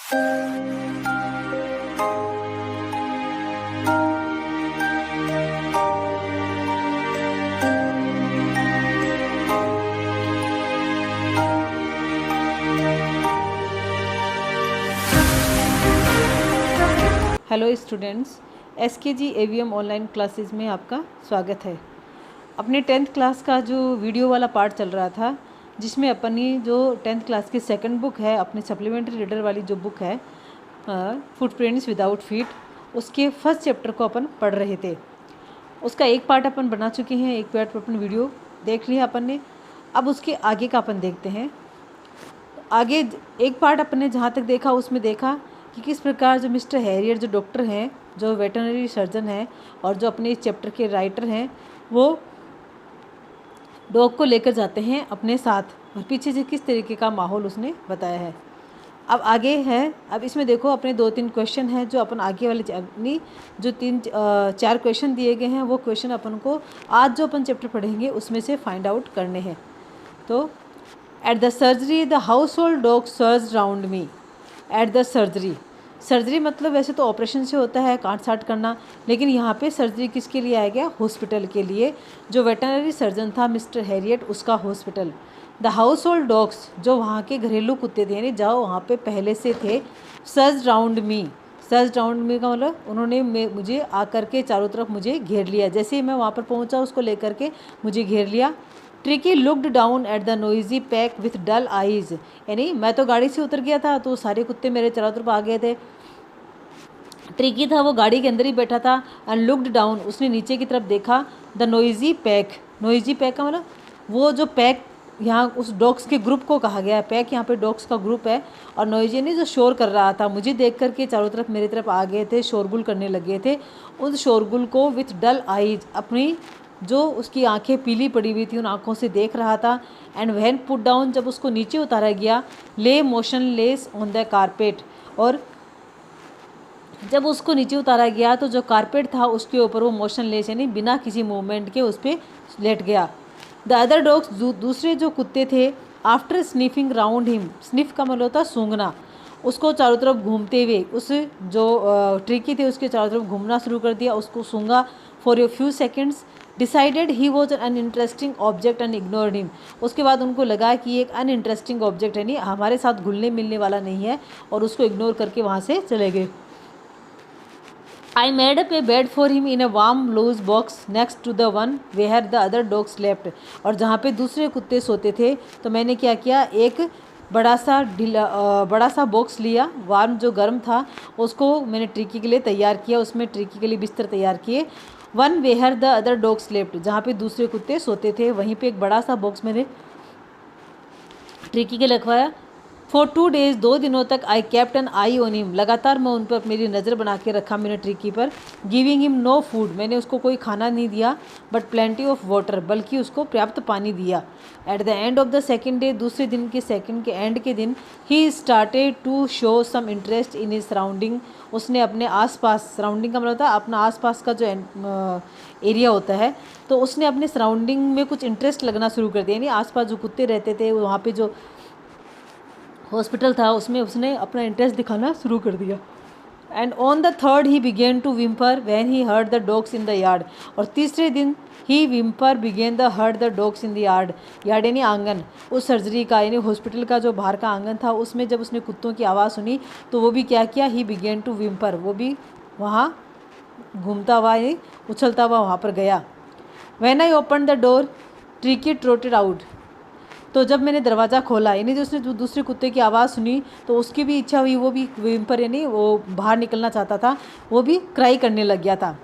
Hello students, SKG AVM online classes में आपका स्वागत है। अपने 10th क्लास का जो वीडियो वाला पार्ट चल रहा था, जिसमें अपनी जो 10th क्लास की सेकंड बुक है, अपनी सप्लीमेंट्री रीडर वाली जो बुक है फुटप्रिंट्स विदाउट फीट, उसके फर्स्ट चैप्टर को अपन पढ़ रहे थे। उसका एक पार्ट अपन बना चुके हैं, एक पार्ट अपन वीडियो देख लिया अपन ने। अब उसके आगे का अपन देखते हैं। आगे एक पार्ट अपन ने जहाँ तक देखा उसमें देखा कि किस प्रकार जो मिस्टर हैरियट जो डॉक्टर हैं, जो वेटरनरी सर्जन हैं और जो अपने इस चैप्टर के राइटर हैं, वो डॉग को लेकर जाते हैं अपने साथ, और पीछे से किस तरीके का माहौल उसने बताया है। अब आगे है, अब इसमें देखो अपने 2-3 क्वेश्चन हैं जो अपन आगे वाले अपनी जो 4 क्वेश्चन दिए गए हैं, वो क्वेश्चन अपन को आज जो अपन चैप्टर पढ़ेंगे उसमें से फाइंड आउट करने हैं। तो at the surgery the house hold dog surge round me. At the surgery, surgery मतलब वैसे तो ऑपरेशन से होता है, काट साट करना, लेकिन यहाँ पे सर्जरी किसके लिए आया गया? हॉस्पिटल के लिए। जो वेटरनरी सर्जन था मिस्टर हैरियट, उसका hospital. The house hold dogs, जो वहाँ के घरेलू कुत्ते थे, यानी जो वहाँ पे पहले से थे, सर्ज राउंड मी। सर्ज राउंड मी का मतलब उन्होंने मुझे आकर के चारों तरफ मुझे घेर लिया। जैसे ही मैं वहाँ पर पहुँचा, उसको लेकर के मुझे घेर लिया। Tricky looked down at the noisy pack with dull eyes, यानी मैं तो गाड़ी से उतर गया था तो सारे कुत्ते मेरे चारों तरफ आ गए थे। ट्रिकी था, वो गाड़ी के अंदर ही बैठा था। एंड लुक्ड डाउन, उसने नीचे की तरफ देखा। The noisy pack, noisy pack का मतलब वो जो पैक, यहाँ उस डॉग्स के ग्रुप को कहा गया है। पैक यहाँ पे डॉग्स का ग्रुप है, और नोइजी ने जो शोर कर रहा था, मुझे देख करके चारों तरफ मेरी तरफ आ गए थे, शोरगुल करने लगे थे। उस शोरगुल को विथ डल आइज, अपनी जो उसकी आंखें पीली पड़ी हुई थी उन आंखों से देख रहा था। एंड व्हेन पुट डाउन, जब उसको नीचे उतारा गया, ले मोशनलेस ऑन द कारपेट, और जब उसको नीचे उतारा गया तो जो कारपेट था उसके ऊपर वो मोशनलेस, यानी बिना किसी मूवमेंट के उस पर लेट गया। द अदर डॉग्स, दूसरे जो कुत्ते थे, after sniffing round him, sniff का मतलब होता सूंघना, उसको चारों तरफ घूमते हुए, उस जो ट्रिकी थे उसके चारों तरफ घूमना शुरू कर दिया, उसको सूंघा for a few seconds. Decided he was an uninteresting object and ignored him, उसके बाद उनको लगा कि ये एक अनइंटरेस्टिंग ऑब्जेक्ट है, नहीं हमारे साथ घुलने मिलने वाला नहीं है, और उसको इग्नोर करके वहाँ से चले गए। I made up a bed for him in a warm loose box next to the one where the other dogs slept, और जहाँ पे दूसरे कुत्ते सोते थे तो मैंने क्या किया, एक बड़ा सा बॉक्स लिया, वार्म जो गर्म था, उसको मैंने ट्रिकी के लिए तैयार किया, उसमें ट्रिकी के लिए बिस्तर तैयार किए। One where the other dog slept, जहाँ पे दूसरे कुत्ते सोते थे वहीं पे एक बड़ा सा बॉक्स मैंने ट्रिकी के रखवाया। फॉर 2 days, 2 दिनों तक I kept an eye on him, लगातार मैं उन पर मेरी नज़र बना के रखा मैंने ट्रिकी पर। गिविंग हिम नो फूड, मैंने उसको कोई खाना नहीं दिया, बट प्लेंटी ऑफ वाटर, बल्कि उसको पर्याप्त पानी दिया। At the end of the second day, दूसरे दिन के सेकेंड के एंड के दिन, he started to show some interest in his surrounding, उसने अपने आसपास, सराउंडिंग का मतलब होता है अपना आसपास का जो एरिया होता है, तो उसने अपने सराउंडिंग में कुछ इंटरेस्ट लगना शुरू कर दिया, यानी आसपास जो कुत्ते रहते थे, वहाँ पे जो हॉस्पिटल था उसमें उसने अपना इंटरेस्ट दिखाना शुरू कर दिया। And on the third he began to whimper when he heard the dogs in the yard, और तीसरे दिन ही whimper began the heard the dogs in the yard, yard यानी आंगन, उस सर्जरी का यानी हॉस्पिटल का जो बाहर का आंगन था, उसमें जब उसने कुत्तों की आवाज़ सुनी तो वो भी क्या किया, ही बिगेन टू विम्पर, वो भी वहाँ घूमता हुआ यानी उछलता हुआ वहाँ पर गया। When I open the door tricky trotted out, तो जब मैंने दरवाज़ा खोला, यानी जो उसने दूसरे कुत्ते की आवाज़ सुनी तो उसकी भी इच्छा हुई, वो भी विम्पर यानी वो बाहर निकलना चाहता था, वो भी क्राई करने लग गया था।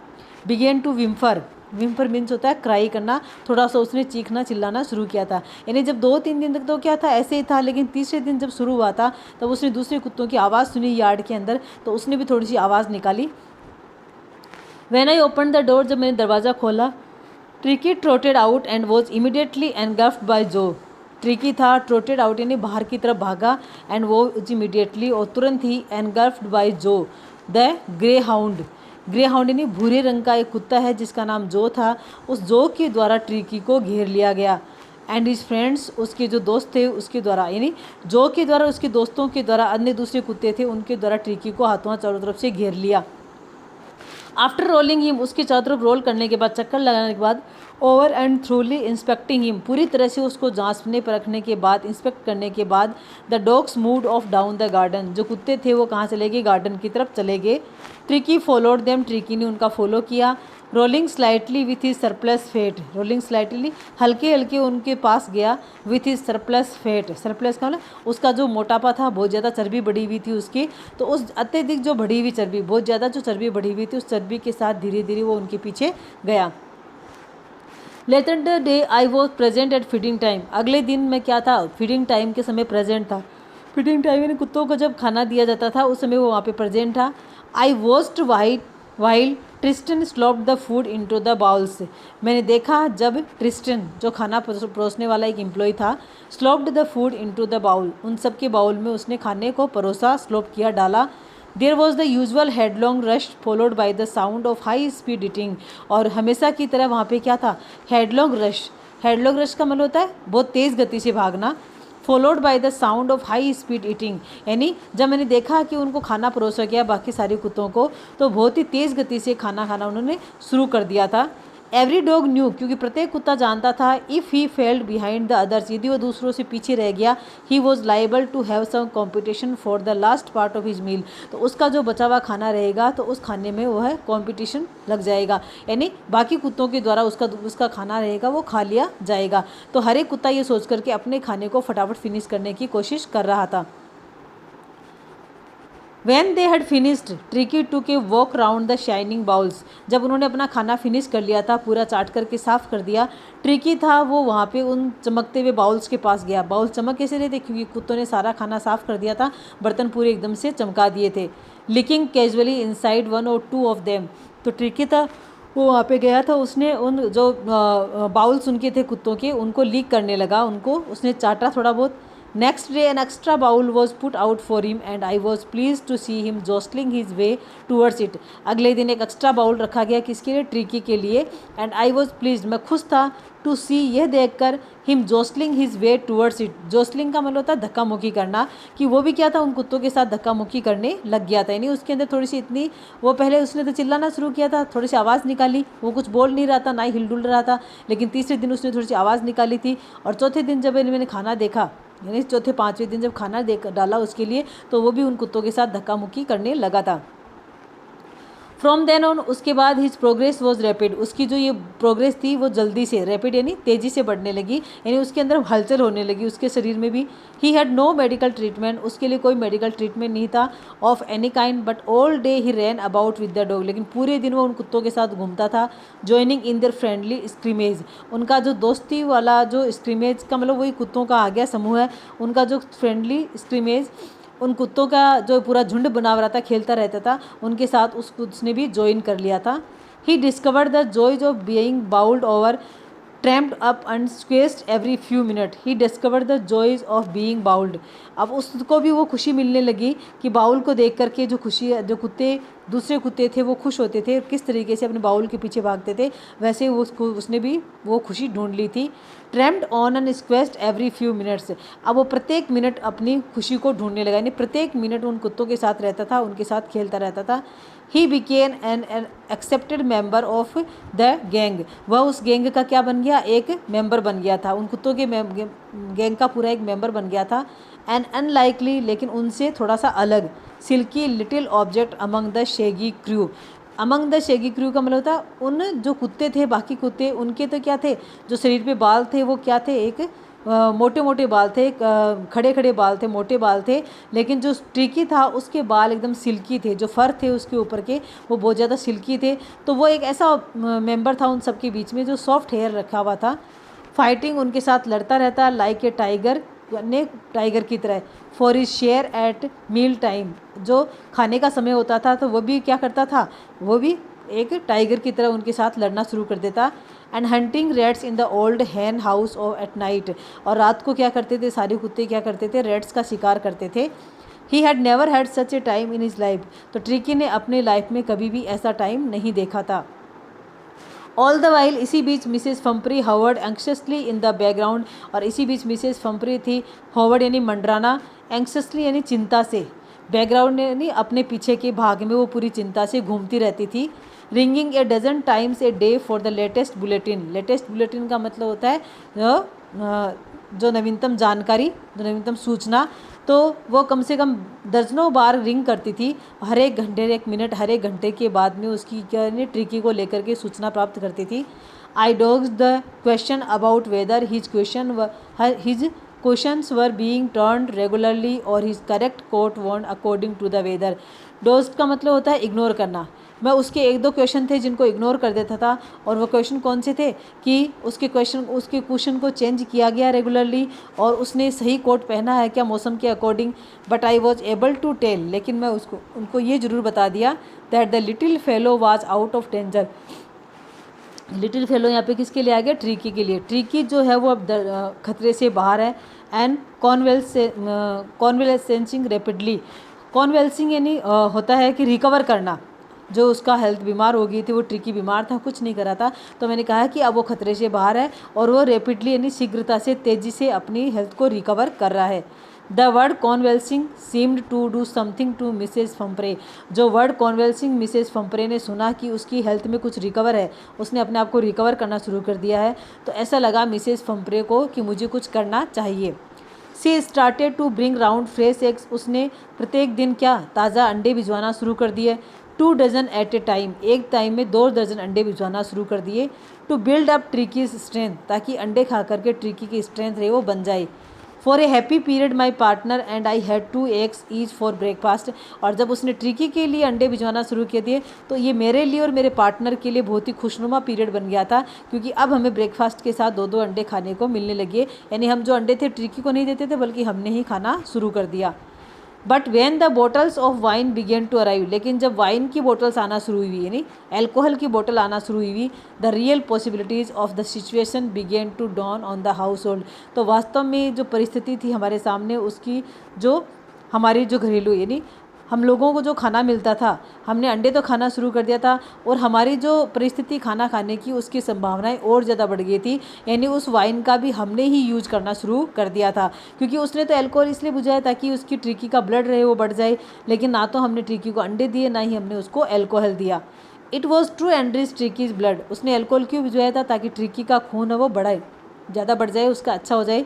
Began to whimper, whimper means होता है क्राई करना, थोड़ा सा उसने चीखना चिल्लाना शुरू किया था। यानी जब 2-3 दिन तक तो क्या था, ऐसे ही था, लेकिन तीसरे दिन जब शुरू हुआ था तब उसने दूसरे कुत्तों की आवाज़ सुनी यार्ड के अंदर, तो उसने भी थोड़ी सी आवाज़ निकाली। When I open the door, जब मैंने दरवाज़ा खोला, Tricky trotted out and was immediately engulfed by जो, ट्रिकी था, ट्रोटेड आउट यानी बाहर की तरफ भागा, एंड वो इमीडिएटली और तुरंत ही एनगल्फ्ड बाय जो the grey hound, grey hound यानी भूरे रंग का एक कुत्ता है जिसका नाम जो था, उस जो के द्वारा ट्रिकी को घेर लिया गया। एंड हिज फ्रेंड्स, उसके जो दोस्त थे उसके द्वारा, यानी जो के द्वारा, उसके दोस्तों के द्वारा, अन्य दूसरे कुत्ते थे उनके द्वारा ट्रिकी को हाथों चारों तरफ से घेर लिया। आफ्टर रोलिंग हिम, उसके चारों तरफ रोल करने के बाद, चक्कर लगाने के बाद, ओवर एंड थ्रूली इंस्पेक्टिंग हिम, पूरी तरह से उसको जांचने परखने के बाद, इंस्पेक्ट करने के बाद, the dogs moved of down the garden, जो कुत्ते थे वो कहाँ चले गए, गार्डन की तरफ चले गए। ट्रिकी फॉलोड देम, ट्रिकी ने उनका फॉलो किया। Rolling slightly with his surplus fat, rolling slightly हल्के हल्के उनके पास गया, with his surplus fat, surplus का मतलब उसका जो मोटापा था, बहुत ज़्यादा चर्बी बढ़ी हुई थी उसकी, तो उस अत्यधिक जो बढ़ी हुई चर्बी, बहुत ज़्यादा जो चर्बी बढ़ी हुई थी, उस चर्बी के साथ धीरे धीरे वो उनके पीछे गया। Later the day I was present at feeding time, अगले दिन में क्या था, फीडिंग टाइम के समय प्रेजेंट था। फीडिंग टाइम यानी कुत्तों को जब खाना दिया जाता था उस समय वो वहाँ पे प्रेजेंट था। I watched while Tristan sloped the food into the bowls, मैंने देखा जब ट्रिस्टन, जो खाना परोसने वाला एक एम्प्लॉय था, slopped the food into the bowl, उन सब के बाउल में उसने खाने को परोसा, स्लोप किया, डाला। There was the usual headlong rush followed by the sound of high speed eating, और हमेशा की तरह वहाँ पे क्या था, हेडलॉन्ग रश, हेडलॉन्ग रश का मतलब होता है बहुत तेज़ गति से भागना, followed by the sound of high speed eating, यानी जब मैंने देखा कि उनको खाना परोसा गया बाकी सारे कुत्तों को, तो बहुत ही तेज़ गति से खाना खाना उन्होंने शुरू कर दिया था। एवरी डॉग न्यू, क्योंकि प्रत्येक कुत्ता जानता था, if he failed behind the others, यदि वो दूसरों से पीछे रह गया, he was liable to have some competition for the last part of his meal, तो उसका जो बचा हुआ खाना रहेगा तो उस खाने में वो है कॉम्पिटिशन लग जाएगा, यानी बाकी कुत्तों के द्वारा उसका खाना रहेगा वो खा लिया जाएगा। तो हर एक कुत्ता ये सोच करके अपने खाने को फटाफट फिनिश करने की कोशिश कर रहा था। When they had finished, Tricky took a walk round the shining bowls, जब उन्होंने अपना खाना फिनिश कर लिया था, पूरा चाट करके साफ़ कर दिया, ट्रिकी था वो वहाँ पे उन चमकते हुए बाउल्स के पास गया। बाउल चमक कैसे रहे थे, क्योंकि कुत्तों ने सारा खाना साफ़ कर दिया था, बर्तन पूरे एकदम से चमका दिए थे। लिकिंग कैजुअली इनसाइड वन और टू ऑफ देम, तो ट्रिकी था वो वहाँ पे गया था, उसने उन जो बाउल्स उनके थे कुत्तों के, उनको लीक करने लगा, उनको उसने चाटा थोड़ा बहुत। Next day an extra bowl was put out for him and I was pleased to see him jostling his way towards it. अगले दिन एक एक्स्ट्रा बाउल रखा गया किसके लिए, ट्रिकी के लिए, and I was pleased, मैं खुश था, to see, यह देखकर, him jostling his way towards it, jostling का मतलब होता है धक्का मुक्की करना, कि वो भी क्या था, उन कुत्तों के साथ धक्का मुक्की करने लग गया था, यानी उसके अंदर थोड़ी सी इतनी, वो पहले उसने तो चिल्लाना शुरू किया था, थोड़ी सी आवाज़ निकाली, वो कुछ बोल नहीं रहा था, ना ही हिलडुल रहा था, लेकिन तीसरे दिन उसने थोड़ी सी आवाज़ निकाली थी, और चौथे दिन जब मैंने खाना देखा, यानी चौथे पाँचवें दिन जब खाना डाला उसके लिए, तो वो भी उन कुत्तों के साथ धक्का मुक्की करने लगा था। फ्रॉम देन ऑन, उसके बाद हिज प्रोग्रेस वॉज रैपिड, उसकी जो ये प्रोग्रेस थी वो जल्दी से, रैपिड यानी तेज़ी से बढ़ने लगी, यानी उसके अंदर हलचल होने लगी उसके शरीर में भी। He had no medical treatment, उसके लिए कोई मेडिकल ट्रीटमेंट नहीं था, of any kind, but all day he ran about with the dog, लेकिन पूरे दिन वो उन कुत्तों के साथ घूमता था। ज्वाइनिंग इन देयर फ्रेंडली स्क्रीमेज, उनका जो दोस्ती वाला जो स्क्रीमेज का मतलब वही कुत्तों का आ गया समूह है, उनका जो फ्रेंडली स्क्रीमेज, उन कुत्तों का जो पूरा झुंड बना हुआ था, खेलता रहता था, उनके साथ उसने भी ज्वाइन कर लिया था। He discovered the joys of being bowled over, tramped up and squashed every few minute, he discovered the joys of being bowled, अब उसको भी वो खुशी मिलने लगी कि बाउल को देख करके जो खुशी, जो कुत्ते दूसरे कुत्ते थे वो खुश होते थे, किस तरीके से अपने बाउल के पीछे भागते थे, वैसे वो उसने भी वो खुशी ढूंढ ली थी। Tramped on and squashed every few minutes, अब वो प्रत्येक मिनट अपनी खुशी को ढूंढने लगा, यानी प्रत्येक मिनट उन कुत्तों के साथ रहता था, उनके साथ खेलता रहता था। He became an accepted member of the gang, वह उस गैंग का क्या बन गया, एक मेंबर बन गया था, उन कुत्तों के गैंग का पूरा एक मेंबर बन गया था। एंड अनलाइकली, लेकिन उनसे थोड़ा सा अलग, silky little object among the shaggy crew, among the shaggy crew का मतलब होता उन जो कुत्ते थे, बाकी कुत्ते, उनके तो क्या थे, जो शरीर पे बाल थे वो क्या थे, एक मोटे मोटे बाल थे, खड़े खड़े बाल थे, मोटे बाल थे, लेकिन जो ट्रिकी था उसके बाल एकदम सिल्की थे, जो फर थे उसके ऊपर के वो बहुत ज़्यादा सिल्की थे, तो वो एक ऐसा मेंबर था उन सब के बीच में जो सॉफ्ट हेयर रखा हुआ था। फाइटिंग, उनके साथ लड़ता रहता, लाइक ए टाइगर, यानी टाइगर की तरह, for his share at meal time, जो खाने का समय होता था तो वो भी क्या करता था, वो भी एक टाइगर की तरह उनके साथ लड़ना शुरू कर देता। And hunting rats in the old hen house और एट नाइट, और रात को क्या करते थे सारे कुत्ते, क्या करते थे, रेट्स का शिकार करते थे। He had never had such A time in his life, तो ट्रिकी ने अपने लाइफ में कभी भी ऐसा टाइम नहीं देखा था। ऑल द वाइल, इसी बीच Mrs Pumphrey hovered anxiously in the background, और इसी बीच मिसेस फम्परी थी, हवर्ड यानी मंडराना, एंक्शसली यानी चिंता से, बैकग्राउंड यानी अपने पीछे के भाग में वो पूरी चिंता से घूमती रहती थी। Ringing a dozen times a day for the latest bulletin, latest bulletin का मतलब होता है जो नवीनतम जानकारी, जो नवीनतम सूचना, तो वो कम से कम दर्जनों बार रिंग करती थी, हर एक घंटे, एक मिनट, हर एक घंटे के बाद में उसकी क्या ट्रिकी को लेकर के सूचना प्राप्त करती थी। आई डॉग्स the question about whether his questions were being turned regularly और his correct coat worn according to the weather. Dosed का मतलब होता है इग्नोर करना। मैं उसके एक दो क्वेश्चन थे जिनको इग्नोर कर देता था, और वो क्वेश्चन कौन से थे कि उसके क्वेश्चन को चेंज किया गया रेगुलरली, और उसने सही कोट पहना है क्या मौसम के according. But I was able to tell, लेकिन मैं उनको ये ज़रूर बता दिया that the little fellow was out of danger. Little fellow यहाँ पे किसके लिए आ गया? ट्रिकी के लिए। ट्रिकी जो है वो अब खतरे से बाहर है। एंड कॉन्वेलेसेंसिंग रेपिडली, कॉन्वेल्सिंग यानी होता है कि रिकवर करना। जो उसका हेल्थ बीमार हो गई थी, वो ट्रिकी बीमार था, कुछ नहीं करा था, तो मैंने कहा कि अब वो खतरे से बाहर है और वो रेपिडली यानी शीघ्रता से, तेज़ी से अपनी हेल्थ को रिकवर कर रहा है। The word convalescing seemed to do something to Mrs Pumphrey, जो वर्ड कॉन्वेल्सिंग मिसेस फम्परे ने सुना कि उसकी हेल्थ में कुछ रिकवर है, उसने अपने आप को रिकवर करना शुरू कर दिया है, तो ऐसा लगा मिसेस फम्परे को कि मुझे कुछ करना चाहिए। She started to bring round fresh eggs, उसने प्रत्येक दिन क्या ताज़ा अंडे भिजवाना शुरू कर दिए। 2 डजन एट ए टाइम, एक टाइम में 2 दर्जन अंडे भिजवाना शुरू कर दिए। To build up Tricki strength, ताकि अंडे खा करके ट्रिकी की स्ट्रेंथ रहे वो बन जाए। For a happy period my partner and I had 2 eggs each for breakfast, और जब उसने ट्रिकी के लिए अंडे भिजवाना शुरू किए दिए तो ये मेरे लिए और मेरे पार्टनर के लिए बहुत ही खुशनुमा पीरियड बन गया था, क्योंकि अब हमें ब्रेकफास्ट के साथ 2-2 अंडे खाने को मिलने लगे। यानी हम जो अंडे थे ट्रिकी को नहीं देते थे, बल्कि हमने ही खाना शुरू कर दिया। But when the bottles of wine began to arrive, लेकिन जब वाइन की बोटल्स आना शुरू हुई, यानी एल्कोहल की बोतल आना शुरू हुई, the real possibilities of the situation began to dawn on the household, तो वास्तव में जो परिस्थिति थी हमारे सामने, उसकी जो हमारी जो घरेलू, यानी हम लोगों को जो खाना मिलता था, हमने अंडे तो खाना शुरू कर दिया था, और हमारी जो परिस्थिति खाना खाने की, उसकी संभावनाएं और ज़्यादा बढ़ गई थी। यानी उस वाइन का भी हमने ही यूज करना शुरू कर दिया था, क्योंकि उसने तो अल्कोहल इसलिए बुझाया ताकि उसकी ट्रिकी का ब्लड रहे वो बढ़ जाए, लेकिन ना तो हमने ट्रिकी को अंडे दिए, ना ही हमने उसको अल्कोहल दिया। It was true Andries ट्रिकीज blood, उसने अल्कोहल क्यों बुझाया था? ताकि ट्रिकी का खून है वो बढ़ाए, ज़्यादा बढ़ जाए, उसका अच्छा हो जाए।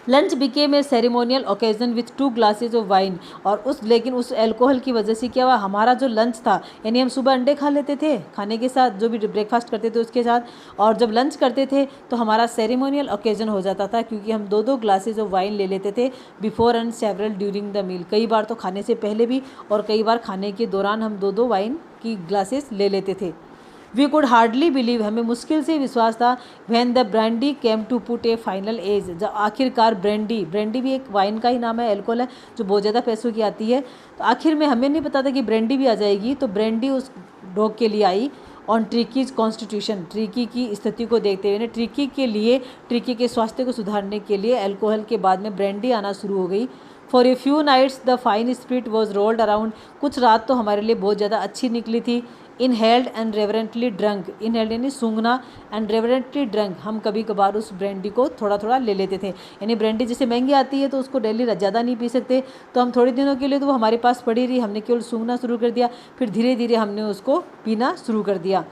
Lunch became a ceremonial occasion with 2 glasses of wine, और लेकिन उस अल्कोहल की वजह से क्या हुआ, हमारा जो लंच था, यानी हम सुबह अंडे खा लेते थे खाने के साथ, जो भी ब्रेकफास्ट करते थे उसके साथ, और जब लंच करते थे तो हमारा सेरेमोनियल ओकेजन हो जाता था, क्योंकि हम 2-2 ग्लासेज ऑफ वाइन ले लेते थे before and several during the meal, कई बार तो खाने से पहले भी और कई बार खाने के दौरान हम 2-2 वाइन की ग्लासेस ले लेते थे। वी कुड हार्डली बिलीव, हमें मुश्किल से विश्वास था, when the brandy came to put a final edge, जब आखिरकार ब्रांडी भी एक वाइन का ही नाम है, अल्कोहल है जो बहुत ज़्यादा पैसों की आती है, तो आखिर में हमें नहीं पता था कि ब्रांडी भी आ जाएगी, तो ब्रांडी उस डॉग के लिए आई ऑन ट्रिकीज कॉन्स्टिट्यूशन, ट्रिकी की स्थिति को देखते हुए, ट्रिकी के लिए, ट्रिकी के स्वास्थ्य को सुधारने के लिए अल्कोहल के बाद में ब्रांडी आना शुरू हो गई। For a few nights the fine spirit was rolled around, कुछ रात तो हमारे लिए बहुत ज़्यादा अच्छी निकली थी। Inhaled and reverently drunk, inhaled यानी सूंघना, एंड रेवरेंटली ड्रंक, हम कभी कभार उस ब्रांडी को थोड़ा थोड़ा ले लेते थे। यानी ब्रांडी जैसे महंगी आती है तो उसको डेली ज़्यादा नहीं पी सकते, तो हम थोड़े दिनों के लिए तो वो हमारे पास पड़ी रही, हमने केवल सूंघना शुरू कर दिया, फिर धीरे धीरे हमने उसको पीना शुरू कर दिया।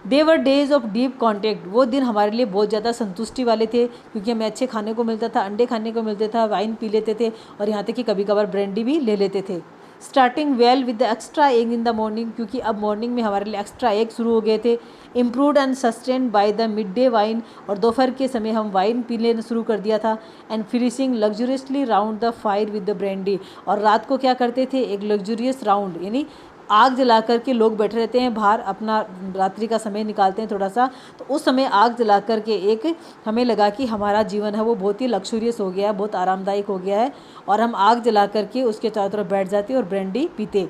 दे वर डेज ऑफ डीप कॉन्टेक्ट, वो दिन हमारे लिए बहुत ज़्यादा संतुष्टि वाले थे, क्योंकि हमें अच्छे खाने को मिलता था, अंडे खाने को मिलते था, वाइन पी लेते थे, और यहाँ तक कि कभी कभार ब्रांडी भी ले लेते थे। Starting well with the extra egg in the morning, क्योंकि अब मॉर्निंग में हमारे लिए एक्स्ट्रा एग शुरू हो गए थे। Improved and sustained by the mid day wine, और दोपहर के समय हम वाइन पी लेना शुरू कर दिया था। And finishing लग्जूरियसली round the fire with the brandy, और रात को क्या करते थे, एक लग्जूरियस राउंड, यानी आग जला कर के लोग बैठे रहते हैं बाहर, अपना रात्रि का समय निकालते हैं थोड़ा सा, तो उस समय आग जला कर के एक हमें लगा कि हमारा जीवन है वो बहुत ही लग्जूरियस हो गया है, बहुत आरामदायक हो गया है, और हम आग जला कर के उसके चारों तरफ बैठ जाते और ब्रांडी पीते।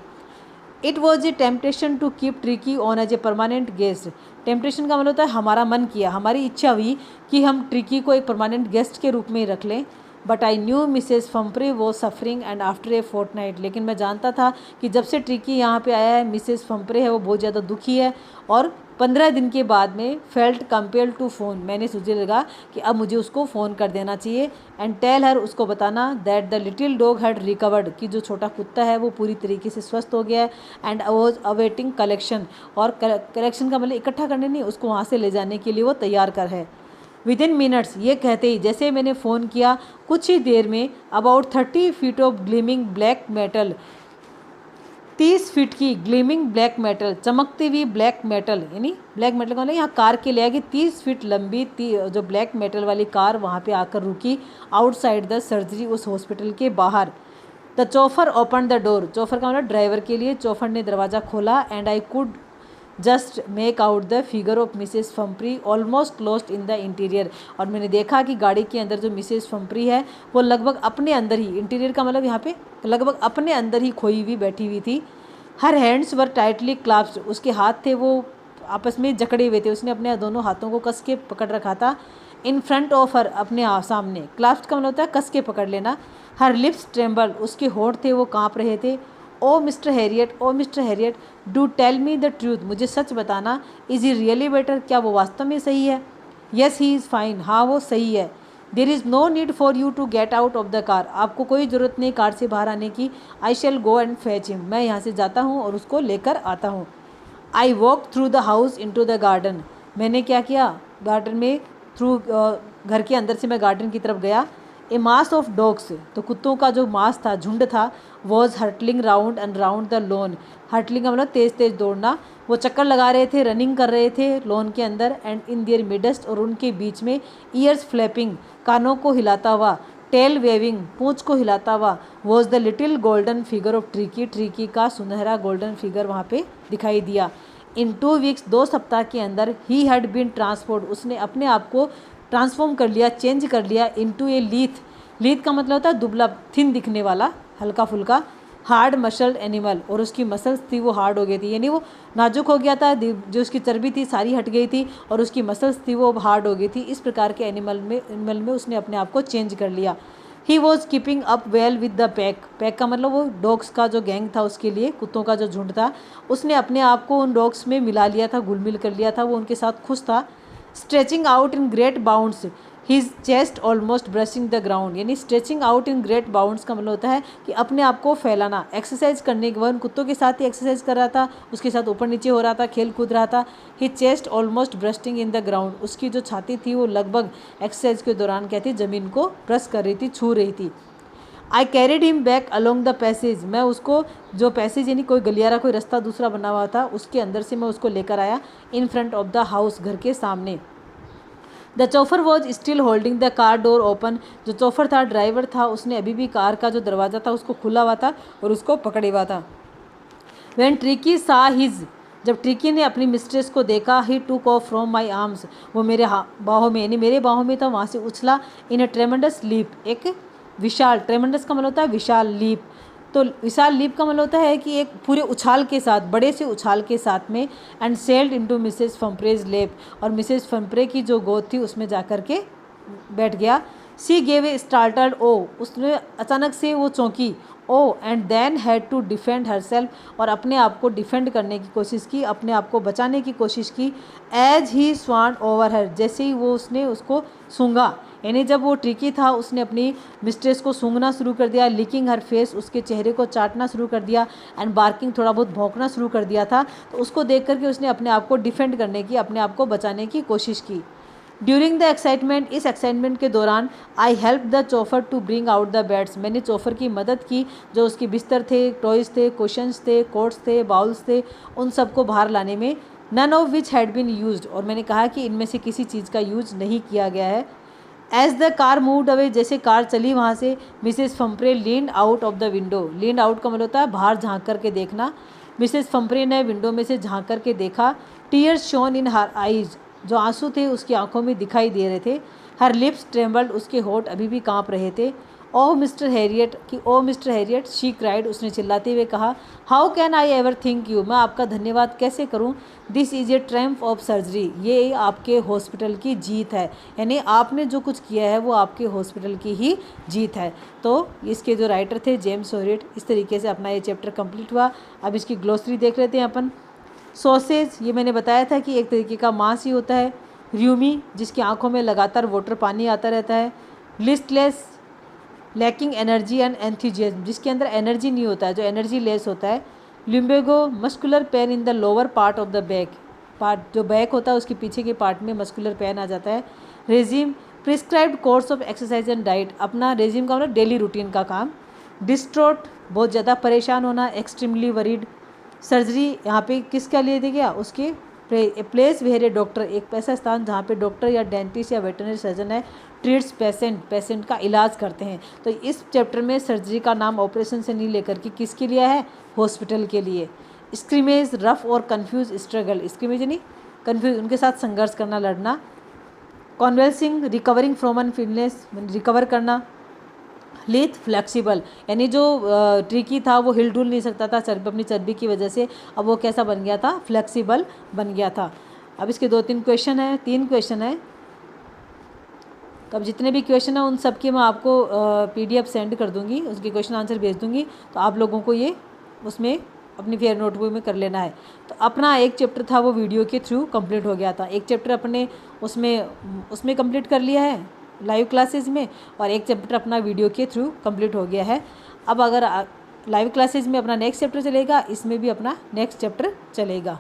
It was a temptation to keep Tricki on as a permanent guest, temptation का मतलब होता है हमारा मन किया, हमारी इच्छा हुई कि हम ट्रिकी को एक परमानेंट गेस्ट के रूप में ही रख लें। But I knew Mrs Pumphrey was suffering and after a fortnight, लेकिन मैं जानता था कि जब से ट्रिकी यहाँ पे आया है, मिसेस फम्प्रे है वो बहुत ज़्यादा दुखी है। और 15 दिन के बाद में फेल्ट कंपेल्ड टू फ़ोन, मैंने सोचने लगा कि अब मुझे उसको फ़ोन कर देना चाहिए। एंड टेल हर, उसको बताना that the little dog had recovered, कि जो छोटा कुत्ता है वो पूरी तरीके से स्वस्थ हो गया है। एंड वॉज अवेटिंग कलेक्शन, और कलेक्शन का मतलब इकट्ठा करने नहीं, उसको वहाँ से ले जाने के लिए वो तैयार कर है। विद इन मिनट्स, ये कहते ही जैसे मैंने फ़ोन किया कुछ ही देर में about 30 feet of gleaming black metal, 30 feet की ग्लीमिंग ब्लैक मेटल, चमकती हुई ब्लैक मेटल, यानी ब्लैक मेटल का मतलब यहाँ कार के ले आएगी, 30 फीट लंबी जो ब्लैक मेटल वाली कार वहाँ पे आकर रुकी आउटसाइड द सर्जरी, उस हॉस्पिटल के बाहर। The chauffeur open the door, chauffeur का मतलब ड्राइवर के लिए, चोफर ने दरवाज़ा खोला। And I could just make out the figure of Mrs Pumphrey almost lost in the interior, और मैंने देखा कि गाड़ी के अंदर जो मिसेस फम्प्री है वो लगभग अपने अंदर ही, इंटीरियर का मतलब यहाँ पे लगभग अपने अंदर ही खोई हुई बैठी हुई थी। हर हैंड्स वर टाइटली क्लास्प्ड, उसके हाथ थे वो आपस में जकड़े हुए थे, उसने अपने दोनों हाथों को कस के पकड़ रखा था। इन फ्रंट ऑफ हर, अपने सामने, क्लास्प्ड का मतलब होता है कस के पकड़ लेना। हर लिप्स ट्रेम्बल, उसके होंठ थे वो काँप रहे थे। Oh mister Herriot, oh mister Herriot, do tell me the truth, मुझे सच बताना, इज़ ही रियली बेटर, क्या वो वास्तव में सही है? येस ही इज़ फाइन, हाँ वो सही है। There is no need for you to get out of the car, आपको कोई ज़रूरत नहीं कार से बाहर आने की। I shall go and fetch him, मैं यहाँ से जाता हूँ और उसको लेकर आता हूँ। I walk through the house into the garden, मैंने क्या किया, गार्डन में थ्रू, घर के अंदर से मैं गार्डन की तरफ गया। ए मास ऑफ डॉग्स, तो कुत्तों का जो मास था, झुंड था, was hurtling round and round the lawn, hurtling का मतलब तेज़ तेज़ दौड़ना, वो चक्कर लगा रहे थे, रनिंग कर रहे थे लॉन के अंदर। एंड इन देयर मिडस्ट, और उनके बीच में, ईयर्स फ्लैपिंग, कानों को हिलाता हुआ, टेल वेविंग, पूंछ को हिलाता हुआ, was the little golden figure of tricky, tricky का सुनहरा गोल्डन फिगर वहाँ पे दिखाई दिया। इन 2 वीक्स, 2 सप्ताह के अंदर, ही हैड बीन ट्रांसफॉर्ड, उसने अपने आप को ट्रांसफॉर्म कर लिया, चेंज कर लिया, इनटू ए लीथ, लीथ का मतलब होता है दुबला, थिन दिखने वाला, हल्का फुल्का, हार्ड मसल्ड एनिमल, और उसकी मसल्स थी वो हार्ड हो गई थी, यानी वो नाजुक हो गया था, जो उसकी चर्बी थी सारी हट गई थी, और उसकी मसल्स थी वो हार्ड हो गई थी। इस प्रकार के एनिमल में उसने अपने आप को चेंज कर लिया। He was keeping up well with the pack, pack का मतलब वो डॉग्स का जो गैंग था, उसके लिए कुत्तों का जो झुंड था, उसने अपने आप को उन डॉग्स में मिला लिया था, घुल मिल कर लिया था, वो उनके साथ खुश था। Stretching out in great bounds, his chest almost brushing the ground, यानी stretching out in great bounds का मतलब होता है कि अपने आप को फैलाना, एक्सरसाइज करने के बाद, कुत्तों के साथ ही एक्सरसाइज कर रहा था, उसके साथ ऊपर नीचे हो रहा था, खेल कूद रहा था। His chest almost brushing in the ground, उसकी जो छाती थी वो लगभग एक्सरसाइज के दौरान क्या थी, ज़मीन को ब्रश कर रही थी, छू रही थी। I carried him back along the passage, मैं उसको, जो पैसेज यानी कोई गलियारा, कोई रास्ता दूसरा बना हुआ था, उसके अंदर से मैं उसको लेकर आया, in front of the house, घर के सामने। The chauffeur was still holding the car door open, जो चोफर था, ड्राइवर था, उसने अभी भी कार का जो दरवाज़ा था उसको खुला हुआ था और उसको पकड़े हुआ था। व्हेन ट्रिकी सा हिज, जब ट्रिकी ने अपनी मिस्ट्रेस को देखा, ही टूक ऑफ फ्रॉम माई आर्म्स, वो मेरे बाहों में, यानी मेरे बाहों में था, वहाँ से उछला। इन अ ट्रेमेंडस लीप, एक विशाल, ट्रेमेंडस का मतलब होता है विशाल, लीप, तो विशाल लीप का मतलब होता है कि एक पूरे उछाल के साथ, बड़े से उछाल के साथ में। एंड सेल्ड इनटू मिसेस फम्प्रेज लेप, और मिसेस फम्प्रे की जो गोद थी उसमें जा कर के बैठ गया। सी गेव ए स्टार्टर्ड ओ, उसने अचानक से वो चौंकी, oh, and then had to defend herself, और अपने आप को डिफेंड करने की कोशिश की, अपने आप को बचाने की कोशिश की। एज ही स्वान ओवर हर, जैसे ही वो उसने उसको सूंघा, यानी जब वो ट्रिकी था, उसने अपनी मिस्ट्रेस को सूंघना शुरू कर दिया, लिकिंग हर फेस, उसके चेहरे को चाटना शुरू कर दिया, एंड बार्किंग, थोड़ा बहुत भौंकना शुरू कर दिया था। तो उसको देख करके उसने अपने आप को डिफेंड करने की, अपने आप को बचाने की कोशिश की। ड्यूरिंग द एक्साइटमेंट, इस एक्साइटमेंट के दौरान, I help the chauffeur to bring out the beds, मैंने चोफर की मदद की, जो उसके बिस्तर थे, टॉयज़ थे, कुशन्स थे, कोट्स थे, बाउल्स थे, उन सबको बाहर लाने में। None of which had been used, और मैंने कहा कि इनमें से किसी चीज़ का यूज नहीं किया गया है। As the car moved away, जैसे कार चली वहाँ से, Mrs Pumphrey leaned out of the window, leaned out का मतलब होता है बाहर झांक करके देखना। मिसेस फम्प्रे ने विंडो में से झांक करके देखा। Tears shown in her eyes, जो आंसू थे उसकी आंखों में दिखाई दे रहे थे। हर लिप्स ट्रेम्बल्ड, उसके होठ अभी भी कांप रहे थे। ओह मिस्टर हैरियट कि ओह मिस्टर हैरियट, शी क्राइड, उसने चिल्लाते हुए कहा, how can I ever think you, मैं आपका धन्यवाद कैसे करूं, this is a Trump of surgery, ये आपके हॉस्पिटल की जीत है, यानी आपने जो कुछ किया है वो आपके हॉस्पिटल की ही जीत है। तो इसके जो राइटर थे जेम्स हैरियट। इस तरीके से अपना ये चैप्टर कंप्लीट हुआ। अब इसकी ग्लोसरी देख लेते हैं अपन। सॉसेज, ये मैंने बताया था कि एक तरीके का मांस ही होता है। र्यूमी, जिसकी आंखों में लगातार वाटर पानी आता रहता है। Listless, lacking energy and enthusiasm, जिसके अंदर एनर्जी नहीं होता है, जो एनर्जी लेस होता है। Lumbago, muscular pain in the lower part of the back, part जो बैक होता है उसके पीछे के पार्ट में मस्कुलर पेन आ जाता है। Regime, prescribed course of exercise and diet, अपना रेजिम का मतलब डेली रूटीन का काम। डिस्ट्रोट, बहुत ज़्यादा परेशान होना। एक्सट्रीमली वरीड, सर्जरी यहाँ पे किसका लिए दिया गया, उसके प्लेस वेयर ए डॉक्टर, एक ऐसा स्थान जहाँ पे डॉक्टर या डेंटिस्ट या वेटरनरी सर्जन है ट्रीट्स पेशेंट, पेशेंट का इलाज करते हैं। तो इस चैप्टर में सर्जरी का नाम ऑपरेशन से नहीं लेकर के किसके लिए है, हॉस्पिटल के लिए। स्क्रीमेज, रफ और कन्फ्यूज स्ट्रगल, स्क्रीमेज नहीं कन्फ्यूज, उनके साथ संघर्ष करना, लड़ना। Convalescing, recovering from an fitness, recover करना। लेथ, फ्लेक्सिबल, यानी जो ट्रिकी था वो हिल डुल नहीं सकता था अपनी चर्बी की वजह से, अब वो कैसा बन गया था, फ्लेक्सिबल बन गया था। अब इसके 2-3 क्वेश्चन है, 3 क्वेश्चन है। तो अब जितने भी क्वेश्चन है उन सब की मैं आपको PDF सेंड कर दूंगी, उसके क्वेश्चन आंसर भेज दूंगी, तो आप लोगों को ये उसमें अपनी फेयर नोटबुक में कर लेना है। तो अपना एक चैप्टर था वो वीडियो के थ्रू कंप्लीट हो गया था। एक चैप्टर अपने उसमें कंप्लीट कर लिया है लाइव क्लासेस में, और एक चैप्टर अपना वीडियो के थ्रू कंप्लीट हो गया है। अब अगर लाइव क्लासेस में अपना नेक्स्ट चैप्टर चलेगा, इसमें भी अपना नेक्स्ट चैप्टर चलेगा।